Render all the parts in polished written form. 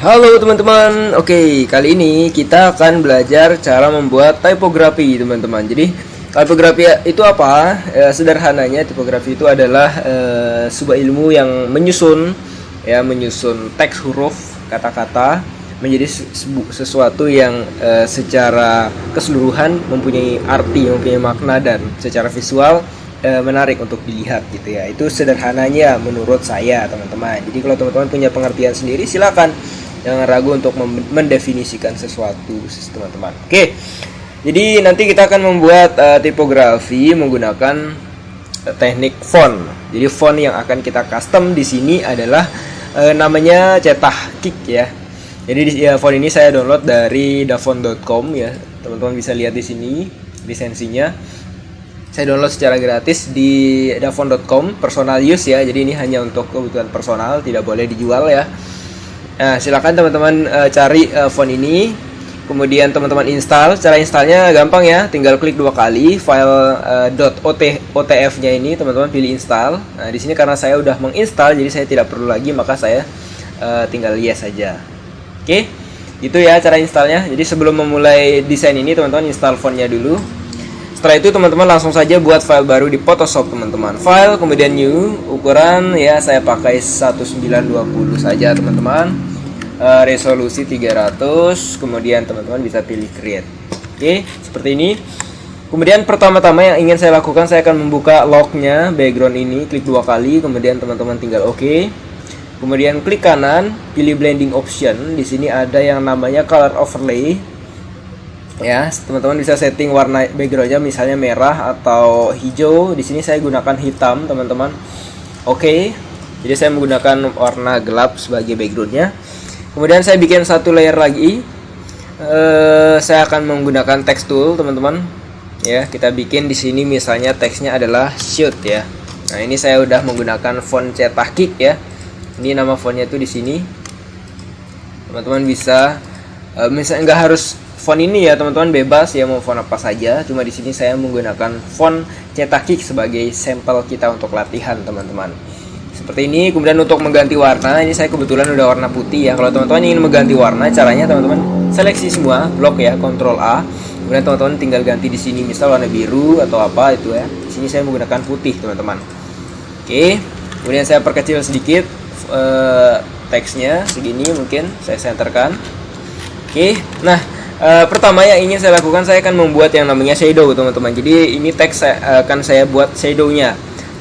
Halo teman-teman, oke kali ini kita akan belajar cara membuat tipografi teman-teman. Jadi tipografi itu apa? Sederhananya tipografi itu adalah sebuah ilmu yang menyusun teks huruf kata-kata menjadi sesuatu yang secara keseluruhan mempunyai arti, mempunyai makna dan secara visual menarik untuk dilihat gitu ya. Itu sederhananya menurut saya teman-teman. Jadi kalau teman-teman punya pengertian sendiri silakan, jangan ragu untuk mendefinisikan sesuatu teman-teman. Oke, jadi nanti kita akan membuat tipografi menggunakan teknik font. Jadi font yang akan kita custom di sini adalah namanya Cetak Kick ya. Jadi font ini saya download dari dafont.com ya. Teman-teman bisa lihat di sini lisensinya. Saya download secara gratis di dafont.com, personal use ya. Jadi ini hanya untuk kebutuhan personal, tidak boleh dijual ya. Nah, silakan teman-teman cari font ini, kemudian teman-teman install. Cara installnya gampang ya, tinggal klik 2 kali file .otf-nya ini, teman-teman pilih install. Nah, di sini karena saya udah menginstal, jadi saya tidak perlu lagi, maka saya tinggal yes saja. Oke, itu ya cara installnya. Jadi sebelum memulai desain ini, teman-teman install fontnya dulu. Setelah itu teman-teman langsung saja buat file baru di Photoshop teman-teman. File kemudian new, ukuran ya saya pakai 1920 saja teman-teman. Resolusi 300, kemudian teman-teman bisa pilih create. Oke, seperti ini. Kemudian pertama-tama yang ingin saya lakukan, saya akan membuka lognya background ini, klik 2 kali, kemudian teman-teman tinggal oke. Kemudian klik kanan, pilih blending option. Di sini ada yang namanya color overlay. Ya, teman-teman bisa setting warna backgroundnya misalnya merah atau hijau. Di sini saya gunakan hitam, teman-teman. Oke, jadi saya menggunakan warna gelap sebagai backgroundnya. Kemudian saya bikin satu layer lagi. Saya akan menggunakan text tool, teman-teman. Ya, kita bikin di sini misalnya teksnya adalah shoot ya. Nah, ini saya udah menggunakan font Cetak Kick ya. Ini nama fontnya itu di sini. Teman-teman bisa misalnya nggak harus font ini ya teman-teman, bebas ya mau font apa saja. Cuma di sini saya menggunakan font Cetak Kick sebagai sampel kita untuk latihan teman-teman. Seperti ini. Kemudian untuk mengganti warna, ini saya kebetulan udah warna putih ya. Kalau teman-teman ingin mengganti warna, caranya teman-teman seleksi semua blok ya, Ctrl A. Kemudian teman-teman tinggal ganti di sini misal warna biru atau apa itu ya. Di sini saya menggunakan putih teman-teman. Oke. Kemudian saya perkecil sedikit teksnya segini, mungkin saya senterkan. Oke. Nah, pertama yang ingin saya lakukan, saya akan membuat yang namanya shadow teman-teman. Jadi ini teks akan saya buat shadownya.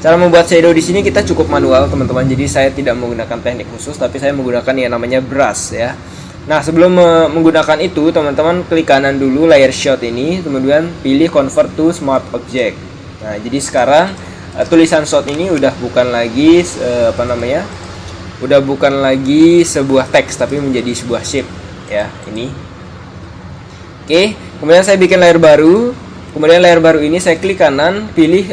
Cara membuat shadow di sini kita cukup manual teman-teman. Jadi saya tidak menggunakan teknik khusus, tapi saya menggunakan yang namanya brush ya. Nah, sebelum menggunakan itu teman-teman klik kanan dulu layer shot ini, kemudian pilih convert to smart object. Nah, jadi sekarang tulisan shot ini udah bukan lagi udah bukan lagi sebuah teks, tapi menjadi sebuah shape ya ini. Oke, kemudian saya bikin layer baru. Kemudian layer baru ini saya klik kanan, pilih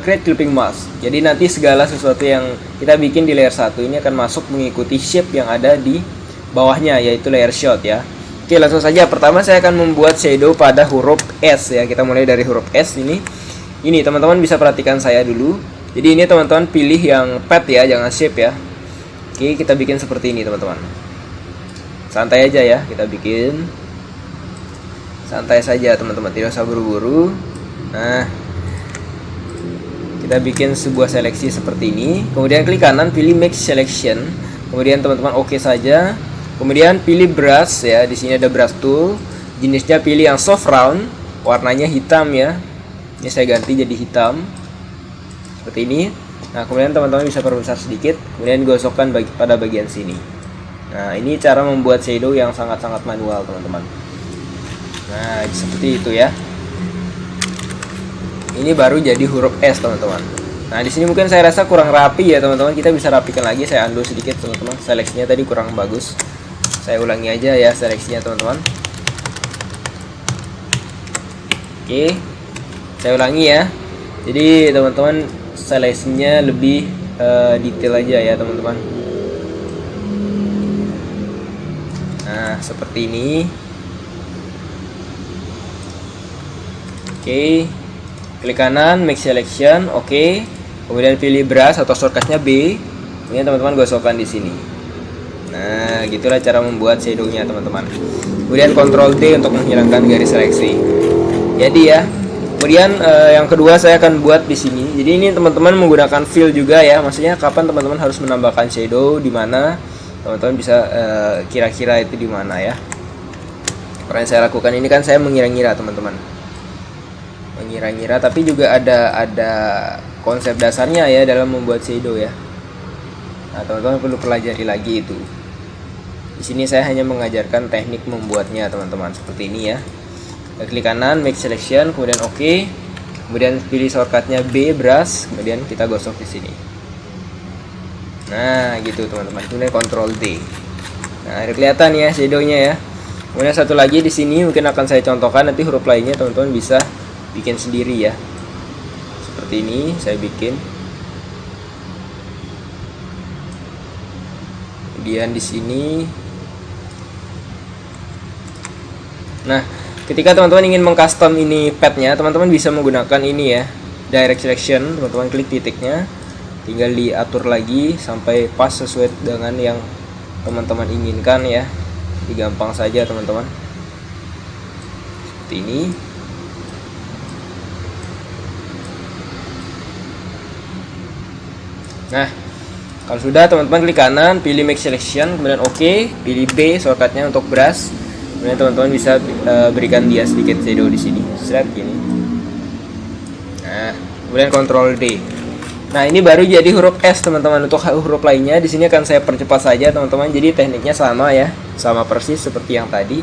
create clipping mask. Jadi nanti segala sesuatu yang kita bikin di layer 1 ini akan masuk mengikuti shape yang ada di bawahnya, yaitu layer shot ya. Oke, langsung saja. Pertama saya akan membuat shadow pada huruf S ya. Kita mulai dari huruf S ini. Ini teman-teman bisa perhatikan saya dulu. Jadi ini teman-teman pilih yang pad ya, jangan shape ya. Oke, kita bikin seperti ini teman-teman. Santai aja ya, kita bikin. Santai saja teman-teman, tidak usah buru-buru. Nah, kita bikin sebuah seleksi seperti ini. Kemudian klik kanan, pilih make selection. Kemudian teman-teman oke saja. Kemudian pilih brush ya. Di sini ada brush tool. Jenisnya pilih yang soft round. Warnanya hitam ya. Ini saya ganti jadi hitam. Seperti ini. Nah, kemudian teman-teman bisa perbesar sedikit. Kemudian gosokkan pada bagian sini. Nah, ini cara membuat shadow yang sangat-sangat manual teman-teman. Nah, seperti itu ya. Ini baru jadi huruf S teman-teman. Nah, di sini mungkin saya rasa kurang rapi ya teman-teman. Kita bisa rapikan lagi. Saya undo sedikit teman-teman. Seleksinya tadi kurang bagus. Saya ulangi aja ya seleksinya teman-teman. Oke, saya ulangi ya. Jadi teman-teman seleksinya lebih detail aja ya teman-teman. Nah, seperti ini. Oke, klik kanan make selection, oke. Kemudian pilih brush atau shortcutnya B. Kemudian teman-teman gosokkan di sini. Nah, Nah, gitulah cara membuat shadownya teman-teman. Kemudian Ctrl D untuk menghilangkan garis seleksi. Jadi ya. Kemudian yang kedua saya akan buat di sini. Jadi ini teman-teman menggunakan fill juga ya. Maksudnya kapan teman-teman harus menambahkan shadow di mana, teman-teman bisa kira-kira itu di mana ya. Apa yang saya lakukan ini kan saya mengira-ngira teman-teman. Mengira-ngira, tapi juga ada konsep dasarnya ya dalam membuat shadow ya. Nah, teman-teman perlu pelajari lagi itu. Di sini saya hanya mengajarkan teknik membuatnya teman-teman, seperti ini ya. Klik kanan, make selection, kemudian OK, kemudian pilih shortcutnya B, brush, kemudian kita gosok di sini. Nah, gitu teman-teman. Kemudian Ctrl D. Nah, ada kelihatan ya shadownya ya. Kemudian satu lagi di sini mungkin akan saya contohkan, nanti huruf lainnya teman-teman bisa bikin sendiri ya. Seperti ini saya bikin. Kemudian di sini. Nah, ketika teman-teman ingin mengcustom ini padnya, teman-teman bisa menggunakan ini ya, direct selection. Teman-teman klik titiknya, tinggal diatur lagi sampai pas sesuai dengan yang teman-teman inginkan ya. Jadi gampang saja teman-teman. Seperti ini. Nah, kalau sudah teman-teman klik kanan, pilih make selection, kemudian OK, pilih B shortcutnya untuk brush. Kemudian teman-teman bisa berikan dia sedikit shadow di sini, set gini. Nah, kemudian Ctrl D. Nah, ini baru jadi huruf S teman-teman. Untuk huruf lainnya di sini akan saya percepat saja teman-teman. Jadi tekniknya sama ya, sama persis seperti yang tadi.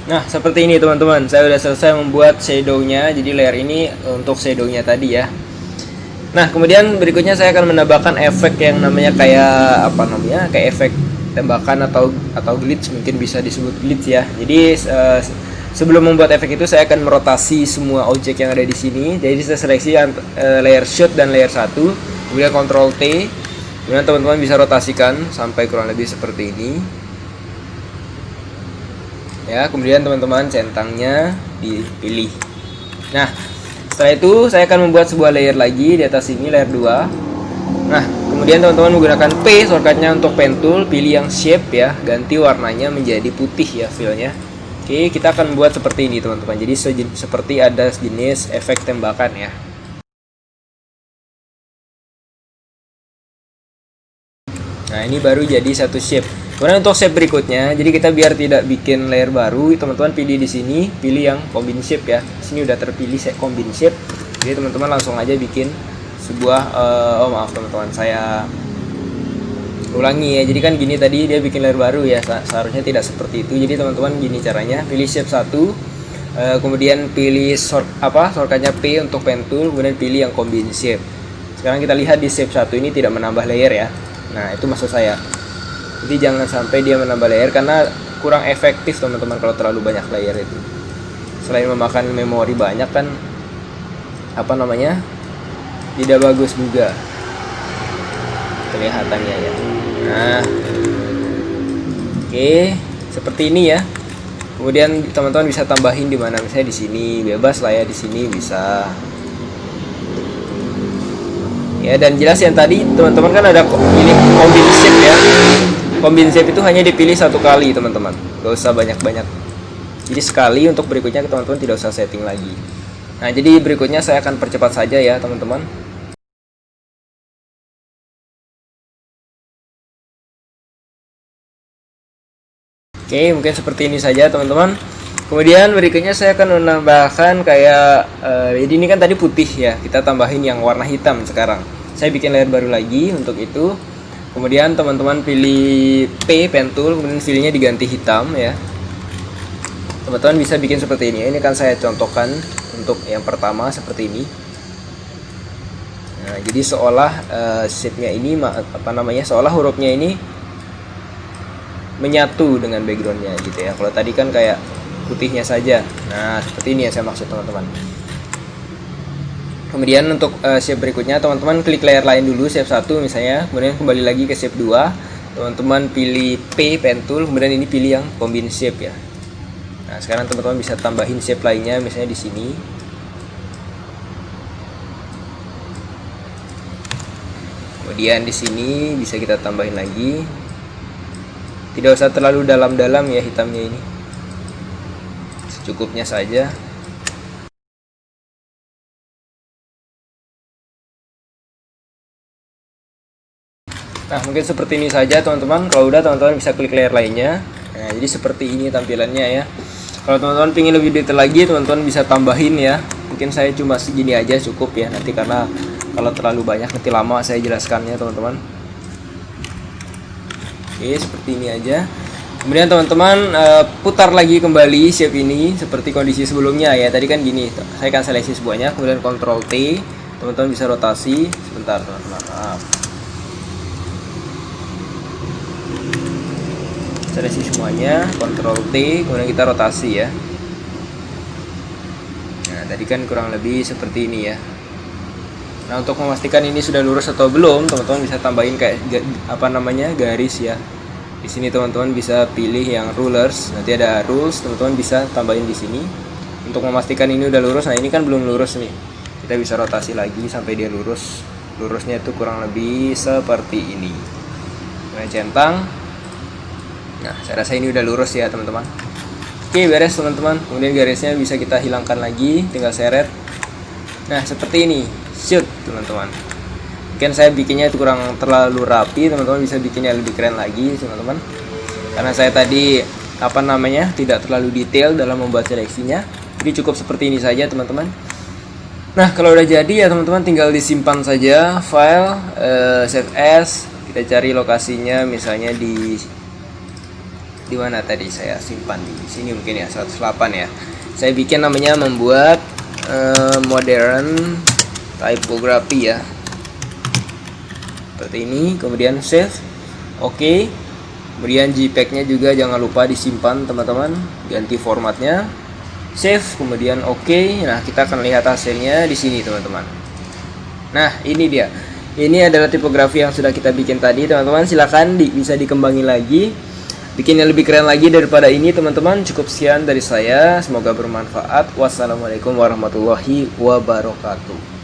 Nah, seperti ini teman-teman. Saya sudah selesai membuat shadownya. Jadi layer ini untuk shadownya tadi ya. Nah, kemudian berikutnya saya akan menambahkan efek yang namanya kayak apa namanya? Kayak efek tembakan atau glitch, mungkin bisa disebut glitch ya. Jadi sebelum membuat efek itu saya akan merotasi semua objek yang ada di sini. Jadi saya seleksi layer shoot dan layer 1, kemudian Ctrl T. Kemudian teman-teman bisa rotasikan sampai kurang lebih seperti ini. Ya, kemudian teman-teman centangnya dipilih. Nah, setelah itu saya akan membuat sebuah layer lagi di atas ini, layer 2. Nah, kemudian teman-teman menggunakan P shortcutnya untuk pen tool, pilih yang shape ya, ganti warnanya menjadi putih ya fillnya. Oke, kita akan membuat seperti ini teman-teman. Jadi seperti ada jenis efek tembakan ya. Nah, ini baru jadi satu shape. Kemudian untuk shape berikutnya, jadi kita biar tidak bikin layer baru, teman-teman pilih di sini, pilih yang combine shape ya. Di sini udah terpilih combine shape. Jadi teman-teman langsung aja bikin sebuah oh maaf teman-teman, saya ulangi ya. Jadi kan gini tadi dia bikin layer baru ya. Seharusnya tidak seperti itu. Jadi teman-teman gini caranya, pilih shape 1, kemudian pilih shortcutnya P untuk pen tool, kemudian pilih yang combine shape. Sekarang kita lihat di shape 1 ini tidak menambah layer ya. Nah, itu maksud saya. Jadi jangan sampai dia menambah layer karena kurang efektif teman-teman kalau terlalu banyak layer itu. Selain memakan memori banyak kan apa namanya? Tidak bagus juga kelihatannya ya. Nah. Oke, seperti ini ya. Kemudian teman-teman bisa tambahin di mana, misalnya di sini, bebas lah ya, di sini bisa. Ya, dan jelas yang tadi teman-teman kan ada ini combine shape ya. Combine shape itu hanya dipilih satu kali teman-teman, gak usah banyak-banyak. Jadi sekali, untuk berikutnya teman-teman tidak usah setting lagi. Nah, jadi berikutnya saya akan percepat saja ya teman-teman. Oke, mungkin seperti ini saja teman-teman. Kemudian berikutnya saya akan menambahkan kayak jadi ini kan tadi putih ya, kita tambahin yang warna hitam sekarang. Saya bikin layer baru lagi untuk itu. Kemudian teman-teman pilih P pen tool, kemudian filenya diganti hitam ya. Teman-teman bisa bikin seperti ini. Ini kan saya contohkan untuk yang pertama seperti ini. Nah, jadi seolah shape-nya ini apa namanya? Seolah hurufnya ini menyatu dengan backgroundnya gitu ya. Kalau tadi kan kayak putihnya saja. Nah, seperti ini yang saya maksud teman-teman. Kemudian untuk shape berikutnya teman-teman klik layer lain dulu, shape 1 misalnya, kemudian kembali lagi ke shape 2. Teman-teman pilih P pen tool, kemudian ini pilih yang combine shape ya. Nah, sekarang teman-teman bisa tambahin shape lainnya misalnya di sini. Kemudian di sini bisa kita tambahin lagi. Tidak usah terlalu dalam-dalam ya hitamnya ini. Secukupnya saja. Nah, mungkin seperti ini saja teman-teman. Kalau udah teman-teman bisa klik layer lainnya. Nah, jadi seperti ini tampilannya ya. Kalau teman-teman ingin lebih detail lagi, teman-teman bisa tambahin ya. Mungkin saya cuma segini aja cukup ya. Nanti karena kalau terlalu banyak nanti lama saya jelaskannya teman-teman. Oke, seperti ini aja. Kemudian teman-teman putar lagi kembali shape ini seperti kondisi sebelumnya ya. Tadi kan gini, saya akan seleksi semuanya, kemudian Ctrl T, teman-teman bisa rotasi. Sebentar teman-teman, maaf. Seleksi semuanya, Ctrl T, kemudian kita rotasi ya. Nah, tadi kan kurang lebih seperti ini ya. Nah, untuk memastikan ini sudah lurus atau belum, teman-teman bisa tambahin kayak garis ya. Di sini teman-teman bisa pilih yang rulers, nanti ada rules, teman-teman bisa tambahin di sini. Untuk memastikan ini udah lurus, nah ini kan belum lurus nih. Kita bisa rotasi lagi sampai dia lurus. Lurusnya itu kurang lebih seperti ini. Nah, centang. Nah, saya rasa ini udah lurus ya teman-teman. Oke, beres teman-teman. Kemudian garisnya bisa kita hilangkan lagi, tinggal seret. Nah, seperti ini. Shoot teman-teman. Mungkin saya bikinnya itu kurang terlalu rapi, teman-teman bisa bikinnya lebih keren lagi teman-teman. Karena saya tadi tidak terlalu detail dalam membuat seleksinya. Jadi cukup seperti ini saja teman-teman. Nah, kalau udah jadi ya teman-teman tinggal disimpan saja file, save as. Kita cari lokasinya misalnya di mana tadi saya simpan, di sini mungkin ya 108 ya. Saya bikin namanya membuat modern typography ya, seperti ini. Kemudian save, oke. Kemudian JPEG nya juga jangan lupa disimpan teman-teman, ganti formatnya, save, kemudian oke. Nah, kita akan lihat hasilnya di sini teman-teman. Nah, ini dia, ini adalah tipografi yang sudah kita bikin tadi teman-teman. Silakan bisa dikembangin lagi, bikinnya lebih keren lagi daripada ini teman-teman. Cukup sekian dari saya, semoga bermanfaat. Wassalamualaikum warahmatullahi wabarakatuh.